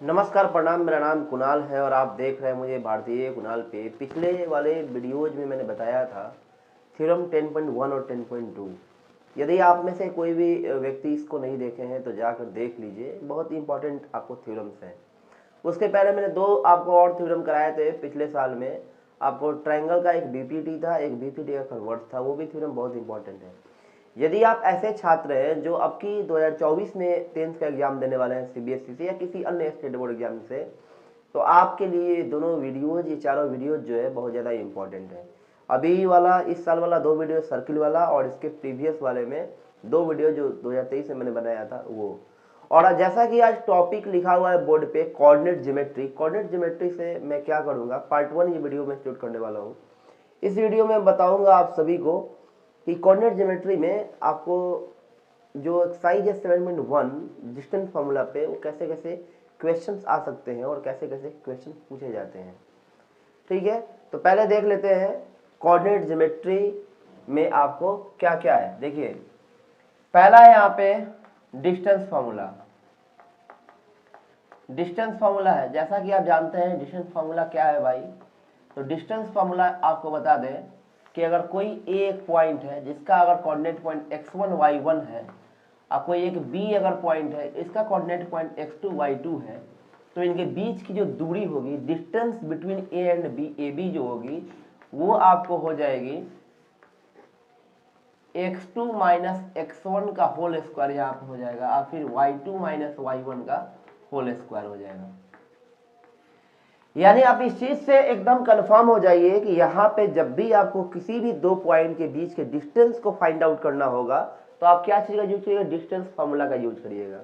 नमस्कार प्रणाम, मेरा नाम कुणाल है और आप देख रहे हैं मुझे भारतीय कुणाल पे। पिछले वाले वीडियोज में मैंने बताया था थ्योरम 10.1 और 10.2। यदि आप में से कोई भी व्यक्ति इसको नहीं देखे हैं तो जाकर देख लीजिए, बहुत इंपॉर्टेंट आपको थ्योरम्स हैं। उसके पहले मैंने दो आपको और थ्योरम कराए थे पिछले साल में। आपको ट्रायंगल का एक बीपीटी था, एक बीपीटी का कन्वर्ट था, वो भी थ्योरम बहुत इंपॉर्टेंट है। यदि आप ऐसे छात्र हैं जो अब की 2024 में 10th का एग्जाम देने वाले हैं सीबीएसई से या किसी अन्य स्टेट बोर्ड एग्जाम से, तो आपके लिए दोनों वीडियोज, ये चारों वीडियोज जो है बहुत ज़्यादा इंपॉर्टेंट है। अभी वाला, इस साल वाला 2 वीडियो सर्किल वाला, और इसके प्रीवियस वाले में 2 वीडियो जो 2023 में मैंने बनाया था वो। और जैसा कि आज टॉपिक लिखा हुआ है बोर्ड पे कोऑर्डिनेट ज्योमेट्री, कोऑर्डिनेट ज्योमेट्री से मैं क्या करूँगा, पार्ट 1 ये वीडियो में शूट करने वाला हूँ। इस वीडियो में बताऊँगा आप सभी को कि कोऑर्डिनेट ज्योमेट्री में आपको जो एक्सरसाइज है 7.1 डिस्टेंस फार्मूला पे वो कैसे कैसे क्वेश्चंस आ सकते हैं और कैसे कैसे क्वेश्चन पूछे जाते हैं। ठीक है, तो पहले देख लेते हैं कोऑर्डिनेट ज्योमेट्री में आपको क्या क्या है। देखिए, पहला है यहाँ पे डिस्टेंस फार्मूला। डिस्टेंस फार्मूला है, जैसा कि आप जानते हैं डिस्टेंस फार्मूला क्या है भाई। तो डिस्टेंस फार्मूला आपको बता दें कि अगर कोई एक पॉइंट है जिसका अगर कोऑर्डिनेट पॉइंट x1 y1 है और कोई एक b अगर पॉइंट है इसका कोऑर्डिनेट पॉइंट x2 y2 है, तो इनके बीच की जो दूरी होगी, distance between a and b, AB जो होगी वो आपको हो जाएगी x2 माइनस x1 का होल स्क्वायर यहाँ पे हो जाएगा, और फिर y2 माइनस y1 का होल स्क्वायर हो जाएगा। यानी आप इस चीज से एकदम कंफर्म हो जाइए कि यहाँ पे जब भी आपको किसी भी दो पॉइंट के बीच के डिस्टेंस को फाइंड आउट करना होगा तो आप क्या चीज का यूज करिएगा, डिस्टेंस फार्मूला का यूज करिएगा।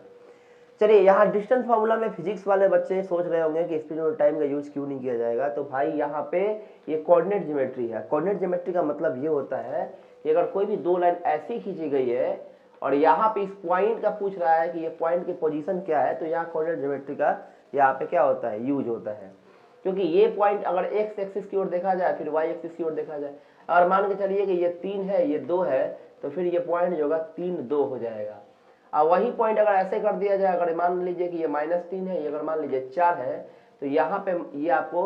चलिए, यहाँ डिस्टेंस फार्मूला में फिजिक्स वाले बच्चे सोच रहे होंगे कि स्पीड और टाइम का यूज क्यों नहीं किया जाएगा। तो भाई यहाँ पे ये कोऑर्डिनेट ज्योमेट्री है। कोऑर्डिनेट ज्योमेट्री का मतलब ये होता है कि अगर कोई भी दो लाइन ऐसी खींची गई है और यहाँ पे इस पॉइंट का पूछ रहा है कि ये पॉइंट की पोजीशन क्या है, तो यहाँ कोऑर्डिनेट ज्योमेट्री का यहाँ पे क्या होता है, यूज होता है। क्योंकि ये पॉइंट अगर एक्स एक्सिस की ओर देखा जाए फिर वाई एक्सिस की ओर देखा जाए, अगर मान के चलिए कि ये 3 है ये 2 है, तो फिर ये पॉइंट जो होगा 3 2 हो जाएगा। और वही पॉइंट अगर ऐसे कर दिया जाए, अगर मान लीजिए कि ये -3 है, ये अगर मान लीजिए 4 है, तो यहाँ पे ये आपको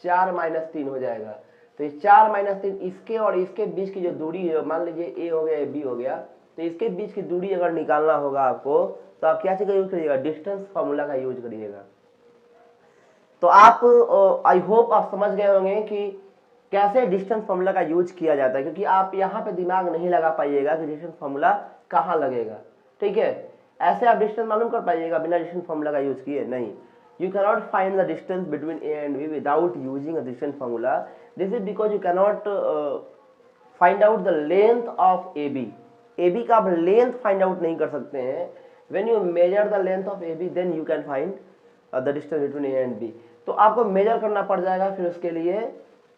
4 - 3 हो जाएगा। तो ये 4 - 3 इसके और इसके बीच की जो दूरी है, मान लीजिए ए हो गया, बी हो गया, तो इसके बीच की दूरी अगर निकालना होगा आपको, तो आप क्या चीज का यूज करिएगा, डिस्टेंस फार्मूला का यूज करिएगा। तो आप आई होप आप समझ गए होंगे कि कैसे डिस्टेंस फार्मूला का यूज किया जाता है, क्योंकि आप यहाँ पे दिमाग नहीं लगा पाइएगा कि डिस्टेंस फार्मूला कहाँ लगेगा। ठीक है, ऐसे आप डिस्टेंस मालूम कर पाइएगा बिना डिस्टेंस फार्मूला का यूज किए नहीं। You cannot find the distance between A and B without using a distance formula. This is because you cannot find out the length of A B का आप लेंथ फाइंड आउट नहीं कर सकते हैं। When you measure the length of A B then you can find the distance between A and B. तो आपको major करना पड़ जाएगा फिर उसके लिए।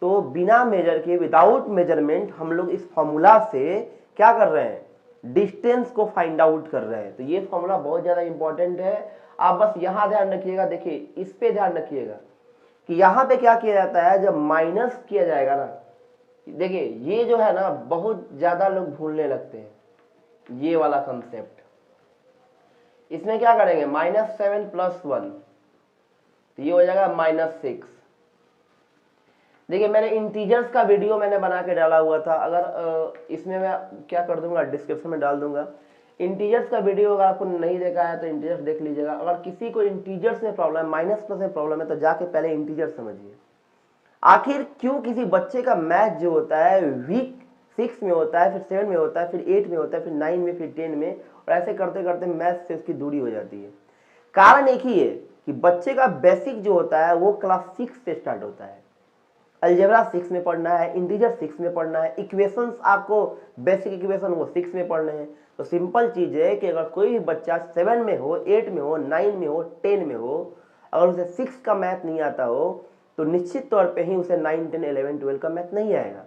तो बिना मेजर के, विदाउट मेजरमेंट, हम लोग इस फॉर्मूला से क्या कर रहे हैं, डिस्टेंस को फाइंड आउट कर रहे हैं। तो ये फॉर्मूला बहुत ज्यादा इंपॉर्टेंट है। आप बस यहां ध्यान रखिएगा, देखिए इस पे ध्यान रखिएगा कि यहां पे क्या किया जाता है, जब माइनस किया जाएगा ना, देखिए ये जो है ना बहुत ज्यादा लोग भूलने लगते हैं ये वाला कंसेप्ट। इसमें क्या करेंगे, -7 + 1, तो ये हो जाएगा -6। देखिए मैंने इंटीजर्स का वीडियो मैंने बना के डाला हुआ था, अगर इसमें मैं क्या कर दूंगा, डिस्क्रिप्शन में डाल दूंगा इंटीजर्स का वीडियो। अगर आपको नहीं देखा है तो इंटीजर्स देख लीजिएगा। अगर किसी को इंटीजर्स में प्रॉब्लम, माइनस प्लस में प्रॉब्लम है, तो जाके पहले इंटीजर समझिए। आखिर क्यों किसी बच्चे का मैथ जो होता है वीक 6 में होता है, फिर 7 में होता है, फिर 8 में होता है, फिर 9 में, फिर 10 में, और ऐसे करते करते मैथ से उसकी दूरी हो जाती है। कारण एक ही है कि बच्चे का बेसिक जो होता है वो क्लास 6 से स्टार्ट होता है। अलजेब्रा 6 में पढ़ना है, इंटीजर 6 में पढ़ना है, इक्वेशंस आपको बेसिक इक्वेशन वो 6 में पढ़ने हैं। तो सिंपल चीज है कि अगर कोई भी बच्चा 7 में हो, 8 में हो, 9 में हो, 10 में हो, अगर उसे 6 का मैथ नहीं आता हो तो निश्चित तौर पे ही उसे 9, 10, 11, 12 का मैथ नहीं आएगा।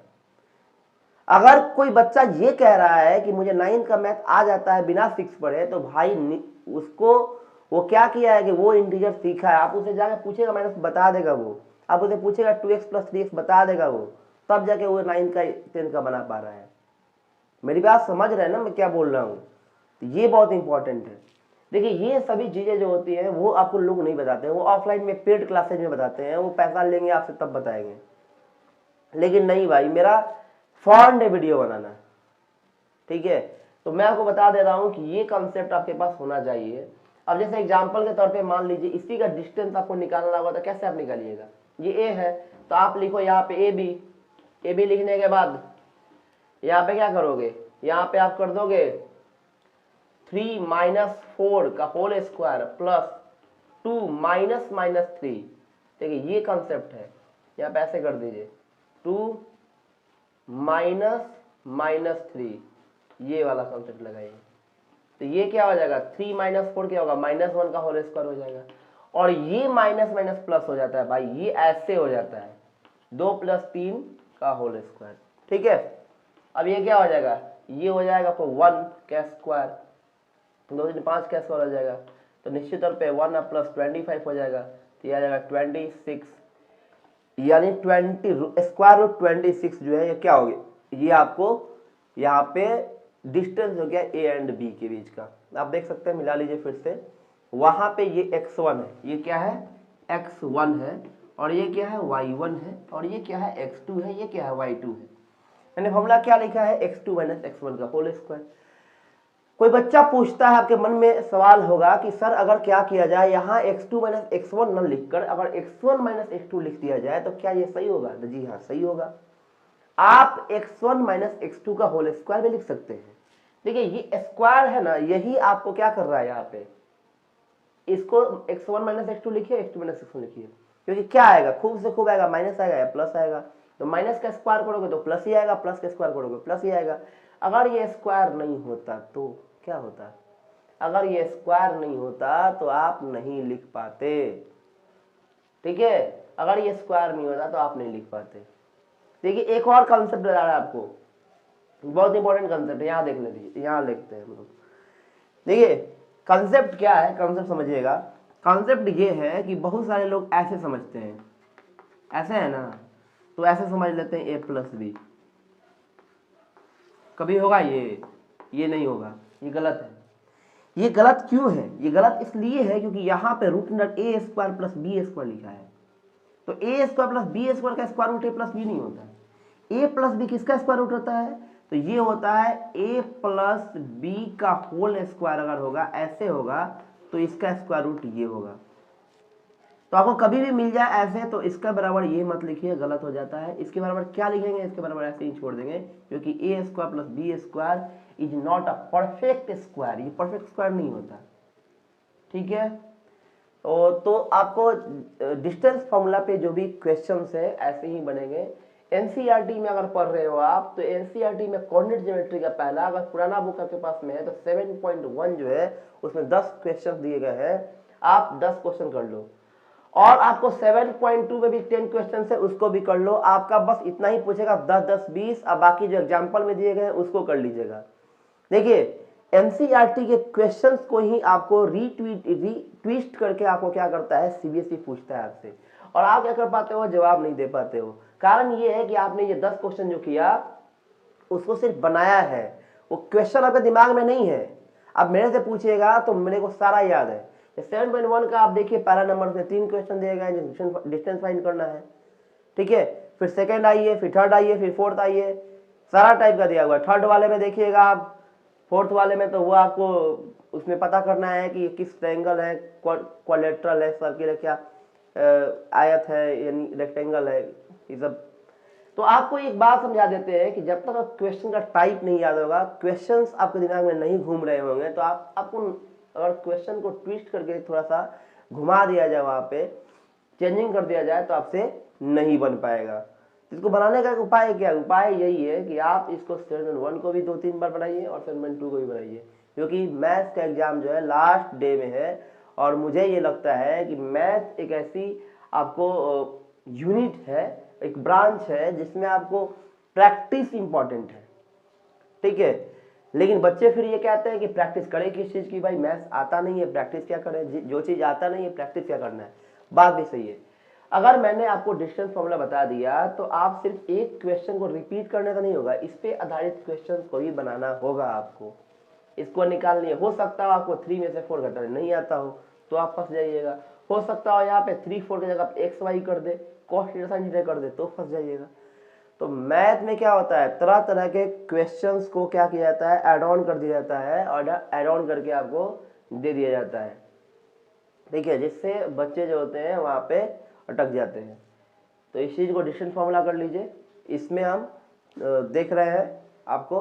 अगर कोई बच्चा ये कह रहा है कि मुझे 9 का मैथ आ जाता है बिना 6 पढ़े, तो भाई उसको वो क्या किया है कि वो इंटीजर सीखा है। आप उसे जाकर पूछेगा, मैंने बता देगा वो। आप उसे पूछेगा 2x + 3x बता देगा वो, तब जाके वो 9 का 10 का बना पा रहा है। मेरी बात समझ रहे हैं ना मैं क्या बोल रहा हूँ। तो ये बहुत इंपॉर्टेंट है। देखिए ये सभी चीजें जो होती हैं वो आपको लोग नहीं बताते हैं, वो ऑफलाइन में पेड क्लासेज में बताते हैं, वो पैसा लेंगे आपसे तब बताएंगे। लेकिन नहीं भाई, मेरा फॉर्म है वीडियो बनाना, ठीक है। तो मैं आपको बता दे रहा हूं कि ये कॉन्सेप्ट आपके पास होना चाहिए। अब जैसे एग्जांपल के तौर पे मान लीजिए इसी का डिस्टेंस आपको निकालना होगा तो कैसे आप निकालिएगा, ये ए है तो आप लिखो यहाँ पे ए बी लिखने के बाद यहाँ पे क्या करोगे, यहाँ पे आप कर दोगे 3 माइनस 4 का whole square plus 2 minus minus 3। देखिए ये कॉन्सेप्ट है, यहाँ पे ऐसे कर दीजिए 2 माइनस माइनस 3, ये वाला कॉन्सेप्ट लगाइए। तो ये क्या हो जाएगा 3 माइनस 4 क्या होगा -1 का होल स्क्वायर हो जाएगा, और ये माइनस माइनस प्लस हो जाता है भाई, ये ऐसे हो जाता है 2 + 3 का होल स्क्वायर, ठीक है। अब ये क्या हो जाएगा, ये हो जाएगा आपको 1 का स्क्वायर, 2 3 5 का स्क्वायर हो जाएगा, तो निश्चित तौर पे 1 + 25 हो जाएगा, तो ये आ जाएगा 26, यानी 20 स्क्वायर रूट 26 जो है ये क्या हो गया, ये आपको यहाँ पे डिस्टेंस हो गया ए एंड बी के बीच का। आप देख सकते हैं, मिला लीजिए फिर से, वहां पे ये x1 है, ये क्या है x1 है, और ये क्या है y1 है, और ये क्या है x2 है, ये क्या है y2 है। मैंने फॉर्मूला क्या लिखा है x2 - x1 का होल स्क्वायर। कोई बच्चा पूछता है, आपके मन में सवाल होगा कि सर अगर क्या किया जाए, यहाँ x2 - x1 न लिखकर अगर x1 - x2 लिख दिया जाए तो क्या ये सही होगा? तो जी हाँ सही होगा। आप x1 - x2 का होल स्क्वायर भी लिख सकते हैं। देखिए ये स्क्वायर है ना, यही आपको क्या कर रहा है यहाँ पे, इसको x1 - x2 लिखिए, x2 - x1 लिखिए, क्योंकि क्या आएगा, खूब से खूब आएगा माइनस आएगा या प्लस आएगा, तो माइनस का स्क्वायर करोगे तो प्लस ही आएगा, प्लस का स्क्वायर करोगे प्लस ही आएगा। अगर ये स्क्वायर नहीं होता तो क्या होता, अगर ये स्क्वायर नहीं होता तो आप नहीं लिख पाते, ठीक है। अगर ये स्क्वायर नहीं होता तो आप नहीं लिख पाते। देखिए एक और कॉन्सेप्ट बता रहा है आपको, बहुत इंपॉर्टेंट कॉन्सेप्ट है, यहाँ देख लीजिए, यहाँ लिखते हैं हम लोग। देखिए कॉन्सेप्ट क्या है, कॉन्सेप्ट समझिएगा। कॉन्सेप्ट ये है कि बहुत सारे लोग ऐसे समझते हैं, ऐसे है ना, तो ऐसे समझ लेते हैं a + b, कभी होगा ये नहीं होगा, ये गलत है। ये गलत क्यों है, ये गलत इसलिए है क्योंकि यहाँ पे √a² + b² लिखा है, तो a² + b² का स्क्वायर रूट a + b नहीं होता है। a + b किसका स्क्वायर रूट होता है, तो ये होता है a + b का होल स्क्वायर। अगर होगा ऐसे होगा तो इसका स्क्वायर रूट ये होगा। तो आपको कभी भी मिल जाए ऐसे तो इसका बराबर ये मत लिखिए, गलत हो जाता है। इसके बराबर क्या लिखेंगे, इसके बराबर ऐसे ही छोड़ देंगे, क्योंकि a² + b² is not a perfect square, ये परफेक्ट स्क्वायर नहीं होता, ठीक है। तो आपको डिस्टेंस फॉर्मूला पे जो भी क्वेश्चंस है ऐसे ही बनेंगे। एनसीईआरटी में अगर पढ़ रहे हो आप, तो एनसीईआरटी में कोऑर्डिनेट ज्योमेट्री का पहला, अगर पुराना बुक आपके पास में है तो 7.1 जो है उसमें 10 क्वेश्चन दिए गए हैं, आप 10 क्वेश्चन कर लो, और आपको 7.2 में भी 10 क्वेश्चन है उसको भी कर लो। आपका बस इतना ही पूछेगा 10 10 20, अब बाकी जो एग्जाम्पल में दिए गए हैं उसको कर लीजिएगा। देखिए एनसीईआरटी के क्वेश्चंस को ही आपको ट्विस्ट करके आपको क्या करता है, सीबीएसई पूछता है आपसे, और आप क्या कर पाते हो, जवाब नहीं दे पाते हो। कारण ये है कि आपने ये 10 क्वेश्चन जो किया उसको सिर्फ बनाया है, वो क्वेश्चन आपके दिमाग में नहीं है। अब मेरे से पूछिएगा तो मेरे को सारा याद है। 7.1 का आप देखिए पहला नंबर से 3 क्वेश्चन दिए गए हैं, डिस्टेंस फाइंड करना है, ठीक है। फिर सेकंड आइए, फिर थर्ड आइए, फिर फोर्थ आइए, सारा टाइप का दिया हुआ है। थर्ड वाले में देखिएगा आप, फोर्थ वाले में तो वो आपको उसमें पता करना है कि किस ट्रायंगल है, क्वाड्रिलेटरल है, सर्किल है, क्या आयत है यानी रेक्टेंगल है, ये सब। तो आपको एक बात समझा देते हैं कि जब तक क्वेश्चन का टाइप नहीं याद होगा, क्वेश्चंस आपके दिमाग में नहीं घूम रहे होंगे, तो आपको अगर क्वेश्चन को ट्विस्ट करके थोड़ा सा घुमा दिया जाए, वहां पे चेंजिंग कर दिया जाए, तो आपसे नहीं बन पाएगा। इसको बनाने का उपाय क्या है, उपाय यही है कि आप इसको 7.1 को भी 2-3 बार बनाइए और 7.2 को भी बनाइए, क्योंकि मैथ्स का एग्जाम जो है लास्ट डे में है, और मुझे ये लगता है कि मैथ एक ऐसी आपको यूनिट है, एक ब्रांच है जिसमें आपको प्रैक्टिस इंपॉर्टेंट है, ठीक है। लेकिन बच्चे फिर ये कहते हैं कि प्रैक्टिस करें किस चीज की, भाई मैथ्स आता नहीं है प्रैक्टिस क्या करें, जो चीज आता नहीं है प्रैक्टिस क्या करना है। बात भी सही है। अगर मैंने आपको डिस्टेंस फॉर्मूला बता दिया तो आप सिर्फ एक क्वेश्चन को रिपीट करने का नहीं होगा, इस पे आधारित क्वेश्चन को भी बनाना होगा आपको, इसको निकालनी है। हो सकता है आपको 3 में से 4 घटाने नहीं आता हो तो आप फंस जाइएगा। हो सकता हो यहाँ पे 3 4 की जगह एक्स वाई कर दे, कॉस थीटा साइन थीटा कर दे तो फंस जाइएगा। तो मैथ में क्या होता है, तरह तरह के क्वेश्चंस को क्या किया जाता है, ऐड ऑन कर दिया जाता है और ऐड ऑन करके आपको दे दिया जाता है, ठीक है, जिससे बच्चे जो होते हैं वहाँ पे अटक जाते हैं। तो इस चीज़ को डिस्टेंस फॉर्मूला कर लीजिए। इसमें हम देख रहे हैं आपको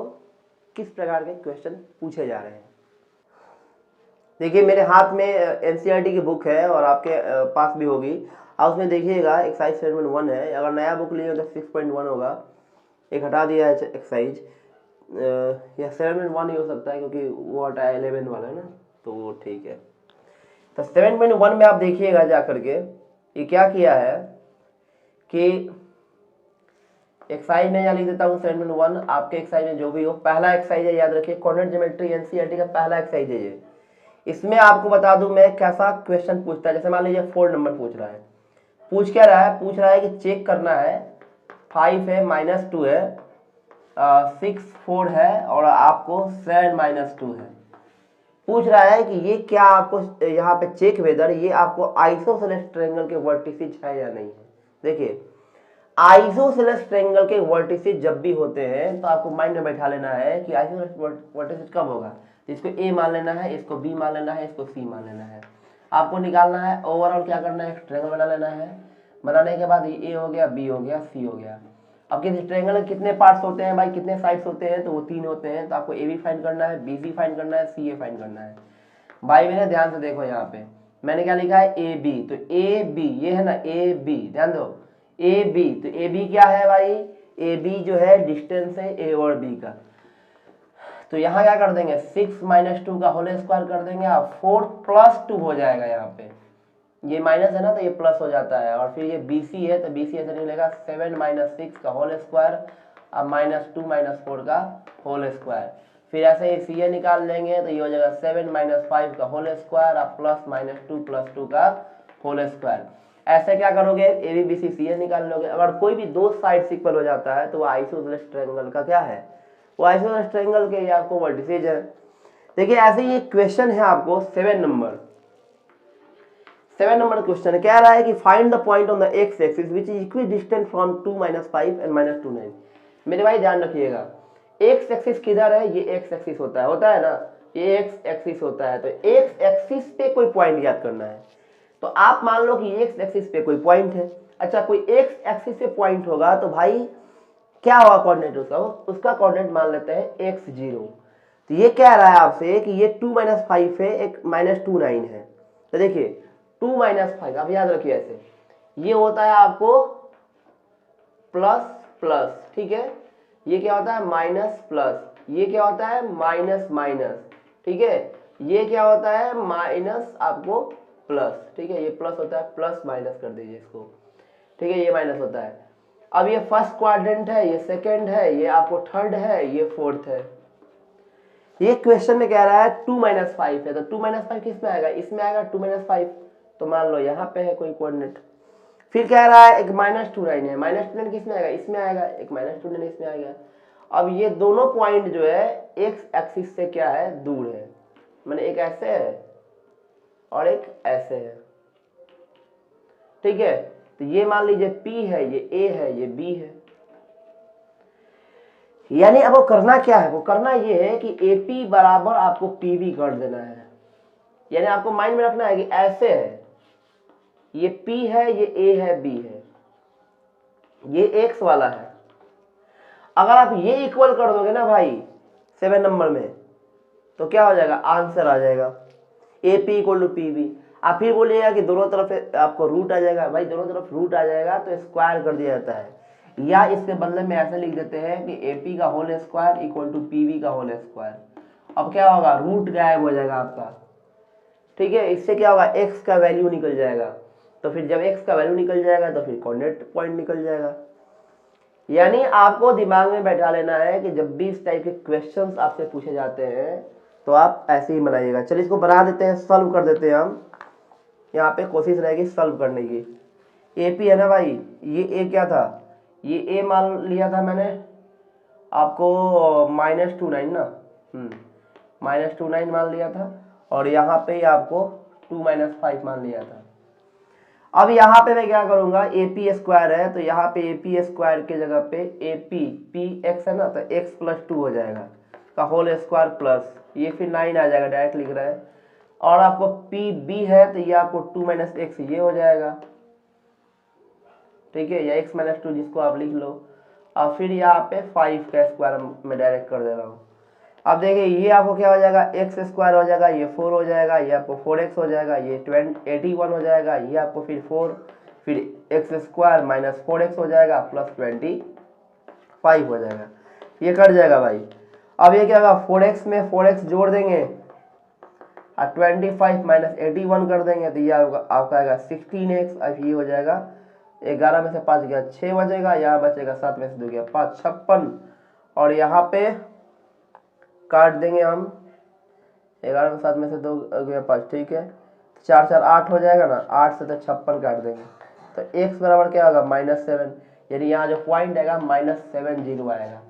किस प्रकार के क्वेश्चन पूछे जा रहे हैं। देखिए मेरे हाथ में एनसीईआरटी की बुक है और आपके पास भी होगी। आप उसमें देखिएगा एक्सरसाइज 7.1 है। अगर नया बुक लिए तो 6.1 होगा, एक हटा दिया है एक्सरसाइज, या 7.1 ही हो सकता है क्योंकि वो हटाया 11 वाला है ना, तो वो ठीक है। तो 7.1 में आप देखिएगा जा करके ये क्या किया है कि एक्सरसाइज में यहाँ लिख देता हूँ 7.1। आपके एक्सरसाइज में जो भी हो, पहला एक्सरसाइज है, याद रखिए कोऑर्डिनेट ज्योमेट्री एनसीईआरटी का पहला एक्सरसाइज है ये। इसमें आपको बता दूं मैं कैसा क्वेश्चन पूछता है। जैसे मान लीजिए 4 नंबर पूछ रहा है, पूछ क्या रहा है, पूछ रहा है कि चेक करना है 5 है -2 है 6 4 है और आपको 7 -2 है। पूछ रहा है कि ये क्या आपको यहाँ पे चेक वेदर ये आपको आइसोसेलेस ट्रायंगल के वर्टिसेज है या नहीं है। देखिए आइसोसेलेस ट्रायंगल के वर्टिसेज जब भी होते हैं तो आपको माइंड में बैठा लेना है कि आइसोसेलेस वर्टिसेज कब होगा, इसको ए मान लेना है, इसको बी मान लेना है, इसको सी मान लेना है। आपको निकालना है ओवरऑल क्या करना है, ट्रायंगल बना लेना है। बनाने के बाद ए हो गया, बी हो गया, सी हो गया। अब किसी ट्रायंगल में कितने पार्ट्स होते हैं भाई, कितने साइड्स होते हैं, तो वो 3 होते हैं। तो आपको ए बी फाइंड करना है, बी सी फाइंड करना है, सी ए फाइंड करना है। भाई मेरे ध्यान से देखो, यहाँ पे मैंने क्या लिखा है ए बी, तो ए बी ये है ना ए बी, ध्यान दो ए बी, तो ए बी क्या है भाई, ए बी जो है डिस्टेंस है ए और बी का। तो यहाँ क्या कर देंगे 6 -2 का होल स्क्वायर कर देंगे, आप 4 + 2 हो जाएगा। यहाँ पे ये माइनस है ना तो ये प्लस हो जाता है। और फिर ये BC है तो BC ऐसे निकलेगा 7 - 6 का होल स्क्वायर, अब -2 - 4 का होल स्क्वायर। फिर ऐसे ही CA निकाल लेंगे तो ये हो जाएगा 7 - 5 का होल स्क्वायर, अब +-2 + 2 का होल स्क्वायर। ऐसे क्या करोगे ABBC CA निकाल लोगे। अगर कोई भी दो साइड इक्वल हो जाता है तो वो आइसोसेलेस ट्रायंगल का क्या है, वो आइसोसेलेस ट्रायंगल के ये आपको वर्टिसेज है। देखिए ऐसे ही एक क्वेश्चन है आपको 7 नंबर क्वेश्चन कह रहा है कि find the point on the x axis which is equidistant from 2 - 5 and -2 9। मेरे भाई ध्यान रखिएगा एक्स एक्सिस किधर है, ये एक्स एक्सिस होता है ना, ये एक्स एक्सिस होता है। तो एक्स एक्सिस पे कोई पॉइंट याद करना है। तो आप मान लो कि एक्स एक्सिस पे कोई पॉइंट है। अच्छा कोई एक्स एक्सिस पे पॉइंट होगा तो भाई क्या होगा कोऑर्डिनेट उसका कोऑर्डिनेट मान लेते हैं x0। तो ये कह रहा है आपसे कि ये 2 - 5 है, एक -2 9 है। तो देखिए 2 - 5 आप याद रखिए ऐसे, ये होता है आपको प्लस प्लस, ठीक है, ये क्या होता है माइनस प्लस, ये क्या होता है माइनस माइनस, ठीक है, ये क्या होता है माइनस आपको प्लस, ठीक है, ये प्लस होता है, प्लस माइनस कर दीजिए इसको, ठीक है, ये माइनस होता है। अब ये फर्स्ट क्वाड्रेंट है, ये सेकंड है, ये आपको थर्ड है, ये फोर्थ है। ये क्वेश्चन में कह रहा है 2 - 5 है, तो 2 - 5 किस में आएगा, इसमें आएगा 2 - 5। तो मान लो यहाँ पे है कोई कोऑर्डिनेट। फिर कह रहा है एक -2 9 है, -2 9 किस में आएगा, इसमें आएगा, एक -2 9 इसमें आएगा। अब ये दोनों पॉइंट जो है एक्स एक्सिस से क्या है दूर है, माने एक ऐसे है और एक ऐसे है, ठीक है। तो ये मान लीजिए P है, ये A है, ये B है। यानी अब वो करना क्या है, वो करना ये है कि AP बराबर आपको PB कर देना है। यानी आपको माइंड में रखना है कि ऐसे है, ये P है, ये A है, B है, ये X वाला है। अगर आप ये इक्वल कर दोगे ना भाई 7 नंबर में तो क्या हो जाएगा, आंसर आ जाएगा AP = PB। आप फिर बोलिएगा कि दोनों तरफ आपको रूट आ जाएगा, भाई दोनों तरफ रूट आ जाएगा तो स्क्वायर कर दिया जाता है, या इसके बदले में ऐसे लिख देते हैं कि AP का होल स्क्वायर = PB का होल स्क्वायर। अब क्या होगा, रूट गायब हो जाएगा आपका, ठीक है। इससे क्या होगा, x का वैल्यू निकल जाएगा। तो फिर जब x का वैल्यू निकल जाएगा तो फिर कोऑर्डिनेट पॉइंट निकल जाएगा। यानी आपको दिमाग में बैठा लेना है कि जब भी इस टाइप के क्वेश्चंस आपसे पूछे जाते हैं तो आप ऐसे ही बनाइएगा। चलिए इसको बना देते हैं, सॉल्व कर देते हैं हम। यहाँ पे कोशिश रहेगी सॉल्व करने की। AP है ना भाई, ये A क्या था, ये A मान लिया था मैंने आपको -2 9 ना, -29 मान लिया था, और यहाँ पे आपको 2 - 5 मान लिया था। अब यहाँ पे मैं क्या करूंगा, AP स्क्वायर है तो यहाँ पे AP स्क्वायर के जगह पे AP px है ना, तो x + 2 हो जाएगा का होल स्क्वायर प्लस ये फिर 9 आ जाएगा, डायरेक्ट लिख रहा है। और आपको PB है तो ये आपको 2 - x ये हो जाएगा, ठीक है, या x - 2 जिसको आप लिख लो। और फिर यहाँ पे 5 का स्क्वायर मैं डायरेक्ट कर दे रहा हूँ। अब देखिए ये आपको क्या हो जाएगा, x स्क्वायर हो जाएगा, ये 4 हो जाएगा, ये आपको 4x हो जाएगा, ये 81 हो जाएगा, ये आपको फिर 4 फिर x स्क्वायर - 4x हो जाएगा प्लस 25 हो जाएगा, ये कट जाएगा भाई। अब ये क्या होगा, 4x में 4x जोड़ देंगे और 25 - 81 कर देंगे तो ये आपका आएगा 16x। अब ये हो जाएगा 11 में से 5 गया 6 बचेगा, यहाँ बचेगा 7 में से 2 गया 5 56, और यहाँ पे काट देंगे हम 11 में 7 में से 2 गया 5, ठीक है, 4 4 8 हो जाएगा ना, 8 से तो 56 काट देंगे तो x बराबर क्या होगा -7, यानी यहाँ जो पॉइंट आएगा -70 आएगा।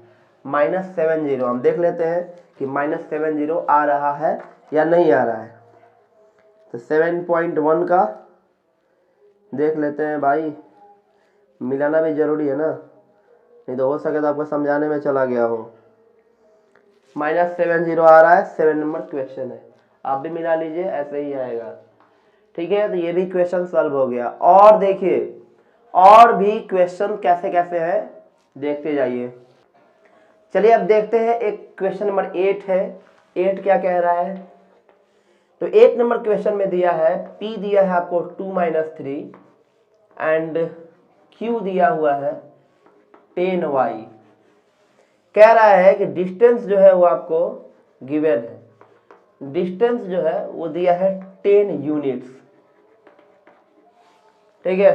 -70 हम देख लेते हैं कि -70 आ रहा है या नहीं आ रहा है। तो 7.1 का देख लेते हैं भाई, मिलाना भी जरूरी है ना, नहीं तो हो सके तो आपको समझाने में चला गया हो। -70 आ रहा है, 7 नंबर क्वेश्चन है, आप भी मिला लीजिए ऐसे ही आएगा, ठीक है। तो ये भी क्वेश्चन सॉल्व हो गया। और देखिए और भी क्वेश्चन कैसे कैसे है देखते जाइए। चलिए अब देखते हैं, एक क्वेश्चन नंबर 8 है। 8 क्या कह रहा है, तो 8 नंबर क्वेश्चन में दिया है P दिया है आपको 2 - 3 एंड Q दिया हुआ है 10y। कह रहा है कि डिस्टेंस जो है वो आपको गिवन है, डिस्टेंस जो है वो दिया है 10 यूनिट्स, ठीक है।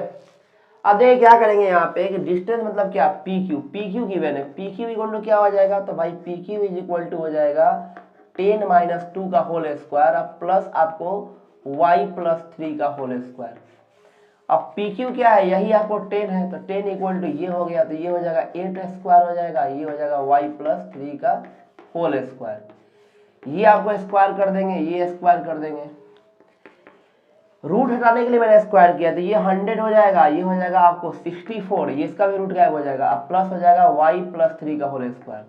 अब देखिए क्या करेंगे यहाँ पे कि डिस्टेंस मतलब क्या, PQ गिवन है, PQ इक्वल टू क्या हो जाएगा, तो भाई PQ इज इक्वल टू हो जाएगा 10 - 2 का होल स्क्वायर प्लस आपको y + 3 का होल स्क्वायर। अब PQ क्या है, यही आपको 10 है, तो 10 इक्वल टू ये हो गया, तो ये हो जाएगा 8 स्क्वायर हो जाएगा, ये हो जाएगा y + 3 का होल स्क्वायर। ये आपको स्क्वायर कर देंगे, ये स्क्वायर कर देंगे, रूट हटाने के लिए मैंने स्क्वायर किया, तो ये 100 हो जाएगा, ये हो जाएगा आपको 64, ये इसका भी रूट गायब हो जाएगा, अब प्लस हो जाएगा y + 3 का होल स्क्वायर।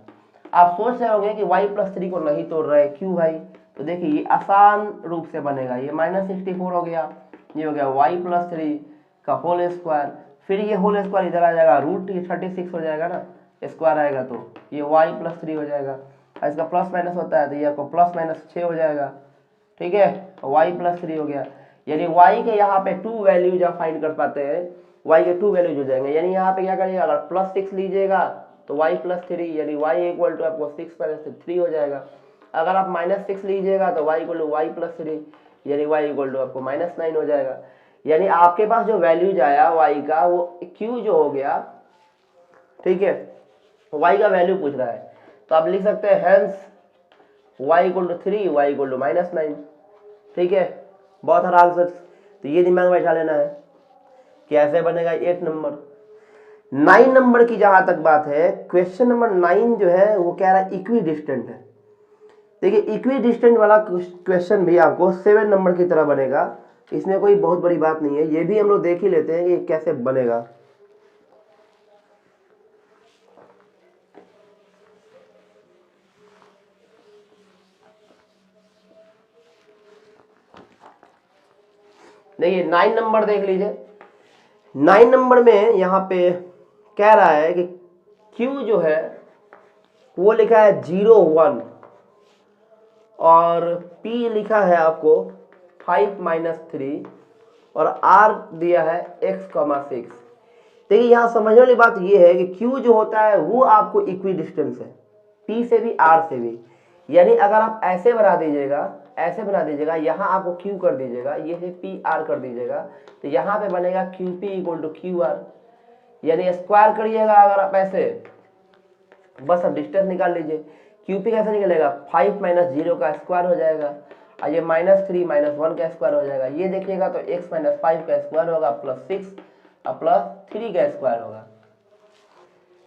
आप सोच रहे होंगे कि y + 3 को नहीं तोड़ रहे, क्यों भाई, तो देखिए ये आसान रूप से बनेगा, ये -64 हो गया, ये हो गया y + 3 का होल स्क्वायर, फिर ये होल स्क्वायर इधर आ जाएगा, रूट 36 हो जाएगा ना, स्क्वायर आएगा तो ये y + 3 हो जाएगा, इसका प्लस माइनस होता है तो ये आपको +- 6 हो जाएगा, ठीक है, y + 3 हो गया। यानी y के यहाँ पे 2 वैल्यूज आप फाइंड कर पाते हैं, y के 2 वैल्यूज हो जाएंगे, यानी यहाँ पे क्या करिएगा, अगर +6 लीजिएगा तो y + 3 यानी y इक्वल टू आपको 6 - 3 हो जाएगा। अगर आप -6 लीजिएगा तो y इक्वल टू y + 3 यानी y इक्वल टू आपको -9 हो जाएगा। यानी आपके पास जो वैल्यूज आया y का वो q जो हो गया, ठीक है, y का वैल्यू पूछ रहा है, तो आप लिख सकते हैं hence y equal to 3 y equal to -9, ठीक है, बहुत आराम से। तो ये दिमाग में बैठा लेना है कैसे बनेगा 8 नंबर। 9 नंबर की जहां तक बात है, क्वेश्चन नंबर 9 जो है वो कह रहा है इक्वी डिस्टेंट है। देखिए इक्वी डिस्टेंट वाला क्वेश्चन भी आपको 7 नंबर की तरह बनेगा, इसमें कोई बहुत बड़ी बात नहीं है, ये भी हम लोग देख ही लेते हैं कि कैसे बनेगा। देखिए 9 नंबर देख लीजिए, 9 नंबर में यहाँ पे कह रहा है कि Q जो है वो लिखा है 0 1 और P लिखा है आपको 5 - 3 और R दिया है x, 6। देखिए यहाँ समझने वाली बात ये है कि Q जो होता है वो आपको इक्वी डिस्टेंस है P से भी R से भी, यानी अगर आप ऐसे बना दीजिएगा, यहाँ आपको Q कर दीजिएगा, ये से PR कर दीजिएगा, तो यहाँ पे बनेगा QP इक्वल टू QR, यानी स्क्वायर करिएगा अगर आप ऐसे, बस अब डिस्टेंस निकाल लीजिए, QP कैसे निकलेगा, 5 - 0 का स्क्वायर हो जाएगा, और ये -3 - 1 का स्क्वायर हो जाएगा, ये देखिएगा तो x - 5 का स्क्वायर होगा +6 और +3 का स्क्वायर होगा,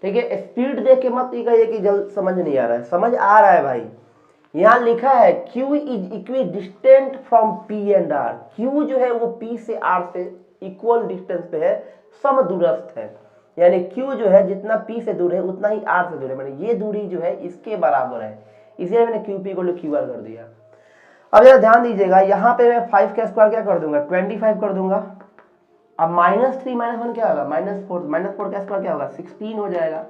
ठीक है। स्पीड देख के मत कहिए कि जल्द समझ नहीं आ रहा है, समझ आ रहा है भाई, यहां लिखा है Q is equi distant from P and R। Q जो है वो P से R से इक्वल डिस्टेंस पे है, समदूरस्थ है, यानी Q जो है जितना P से दूर है उतना ही R से दूर है, मैंने ये दूरी जो है इसके बराबर है, इसलिए मैंने QP को QR कर दिया। अब जरा ध्यान दीजिएगा, यहाँ पे मैं 5 का स्क्वायर क्या कर दूंगा, 25 कर दूंगा। अब -3 -1 क्या होगा, -4 का स्क्वायर क्या होगा, 16 हो जाएगा।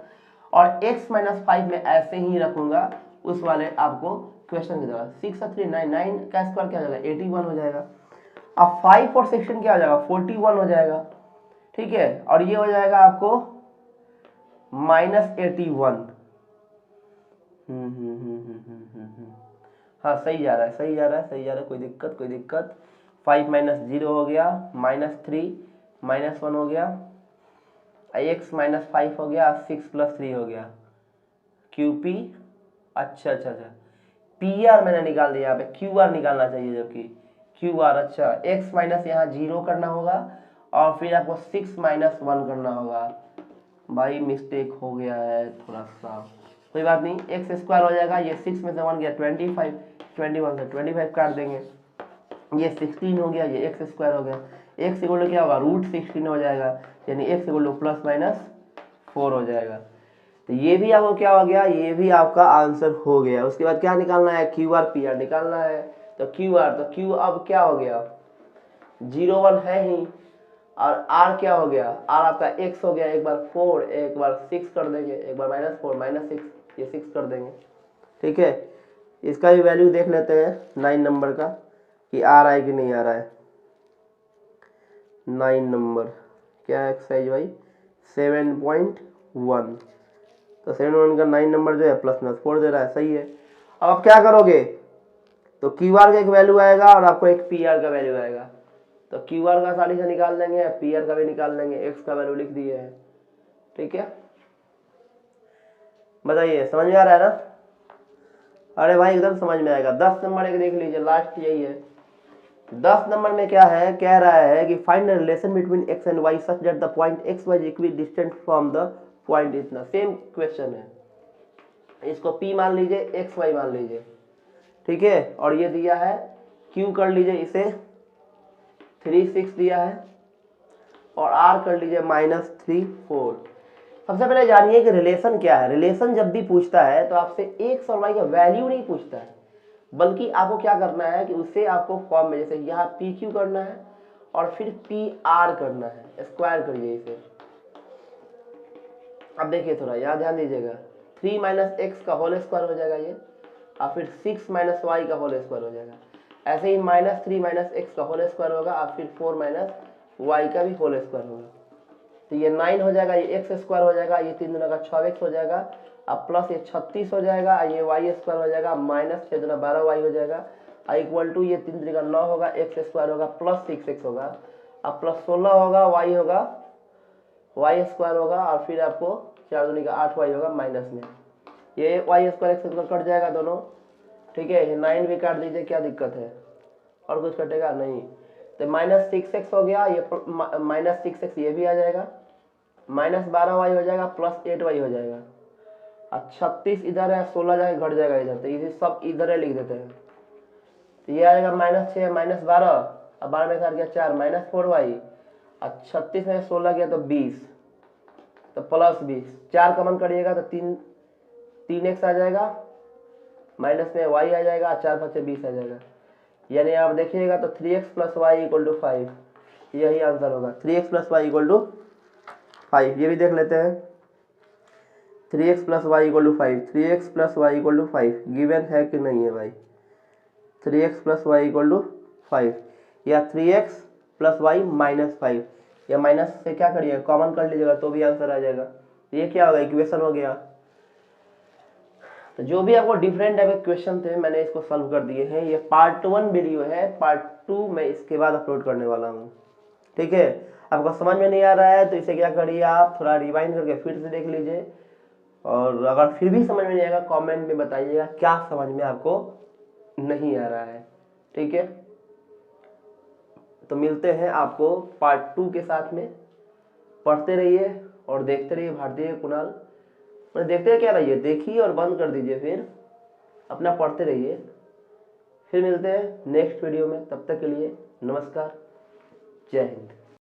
और x - 5 में ऐसे ही रखूंगा उस वाले आपको क्वेश्चन की तरह, 6 और 3 9, 9 का स्क्वायर क्या हो जाएगा, 81 हो जाएगा। अब 5 और 16 क्या हो जाएगा, 41 हो जाएगा, ठीक है। और ये हो जाएगा आपको -81। हाँ सही जा रहा है, सही जा रहा है, सही जा रहा है, कोई दिक्कत कोई दिक्कत। 5 - 0 हो गया, -3 -1 हो गया, x - 5 हो गया, 6 + 3 हो गया, QP। अच्छा अच्छा अच्छा, PR मैंने निकाल दिया, यहाँ पे QR निकालना चाहिए, जबकि QR। अच्छा, x माइनस यहाँ 0 करना होगा और फिर आपको 6 - 1 करना होगा। भाई मिस्टेक हो गया है थोड़ा सा, कोई बात नहीं, x स्क्वायर हो जाएगा, ये 6 में से 1 गया 25, 21 से 25 काट देंगे, ये 16 हो गया, ये x स्क्वायर हो गया, x इक्वल टू क्या होगा, √16 हो जाएगा, यानी x इक्वल टू +-4 हो जाएगा। तो ये भी आपको क्या हो गया, ये भी आपका आंसर हो गया। उसके बाद क्या निकालना है, QR PR निकालना है। तो QR, तो Q अब क्या हो गया, 0 1 है ही, और R क्या हो गया, R आपका x हो गया, एक बार 4 एक बार 6 कर देंगे, एक बार -4 -6, ये 6 कर देंगे, ठीक है। इसका भी वैल्यू देख लेते हैं 9 नंबर का कि आ रहा है कि नहीं आ रहा है। 9 नंबर क्या है एक्सरसाइज भाई, 7.1। तो 7.1 का 9 नंबर जो है +-4 दे रहा है, सही है। अब आप क्या करोगे, तो QR का एक वैल्यू आएगा और आपको एक PR का वैल्यू आएगा, तो QR का आसानी से निकाल लेंगे, PR का भी निकाल लेंगे, x का वैल्यू लिख दिए है, ठीक है। बताइए समझ में आ रहा है ना, अरे भाई एकदम समझ में आएगा। 10 नंबर एक देख लीजिए, लास्ट यही है। 10 नंबर में क्या है, कह रहा है कि find the relation between x and y such that the point x y equi distant from the point, इतना सेम क्वेश्चन है। इसको P मान लीजिए, x y मान लीजिए, ठीक है। और ये दिया है Q कर लीजिए, इसे 3 6 दिया है, और R कर लीजिए -3 4। सबसे पहले जानिए कि रिलेशन क्या है। रिलेशन जब भी पूछता है तो आपसे x और y का वैल्यू नहीं पूछता है, बल्कि आपको क्या करना है कि उसे आपको फॉर्म में, जैसे यहाँ PQ करना है और फिर PR करना है, स्क्वायर करिए इसे। अब देखिए थोड़ा यहाँ ध्यान दीजिएगा, 3 - x का होल स्क्वायर हो जाएगा ये, और फिर 6 - y का होल स्क्वायर हो जाएगा। ऐसे ही -3 - x का होल स्क्वायर होगा, और फिर 4 - y का भी होल स्क्वायर होगा। तो ये 9 हो जाएगा, ये x स्क्वायर हो जाएगा, ये 3 दूना का 6x हो जाएगा, अब प्लस ये 36 हो जाएगा, ये y स्क्वायर हो जाएगा, -6 दूना 12y हो जाएगा, इक्वल टू ये 3 दूनी का 9 होगा, x स्क्वायर होगा, प्लस 6x होगा, अब प्लस 16 होगा, y होगा, y स्क्वायर होगा, और फिर आपको 4 दूनी का 8y होगा माइनस में, ये y square x square cut जाएगा दोनों, ठीक है। ये 9 भी काट दीजिए, क्या दिक्कत है, और कुछ कटेगा नहीं। तो -6x हो गया, ये -6x ये भी आ जाएगा, -12y हो जाएगा, +8y हो जाएगा, और 36 इधर है, 16 जाएगा घट जाएगा इधर, तो ये सब इधर है लिख देते हैं। तो ये आएगा -6 -12, अब 12 में गया 4 -4y, और 36 में 16 गया तो 20, तो +20, 4 कॉमन करिएगा तो 3x आ जाएगा, माइनस में y आ जाएगा, 4 5 20 आ जाएगा, यानी आप देखिएगा तो 3x + y = 5, यही आंसर होगा, 3x + y = 5। ये भी देख लेते हैं, 3x + y = 5, 3x + y = 5 given है कि नहीं है भाई, 3x + y = 5, या 3x + y - 5, या माइनस से क्या करिएगा, कॉमन कर लीजिएगा तो भी आंसर आ जाएगा। ये क्या होगा, इक्वेशन हो गया। तो जो भी आपको डिफरेंट टाइप के क्वेश्चन थे मैंने इसको सॉल्व कर दिए हैं। ये पार्ट 1 वीडियो है, पार्ट 2 मैं इसके बाद अपलोड करने वाला हूँ, ठीक है। आपको समझ में नहीं आ रहा है तो इसे क्या करिए, आप थोड़ा रिवाइंड करके फिर से देख लीजिए, और अगर फिर भी समझ में नहीं आएगा कमेंट में बताइएगा क्या समझ में आपको नहीं आ रहा है, ठीक है। तो मिलते हैं आपको पार्ट 2 के साथ में। पढ़ते रहिए और देखते रहिए भारतीय कुणाल, देखते क्या रहिए, देखिए और बंद कर दीजिए फिर। अपना पढ़ते रहिए। फिर मिलते हैं नेक्स्ट वीडियो में, तब तक के लिए नमस्कार, जय हिंद।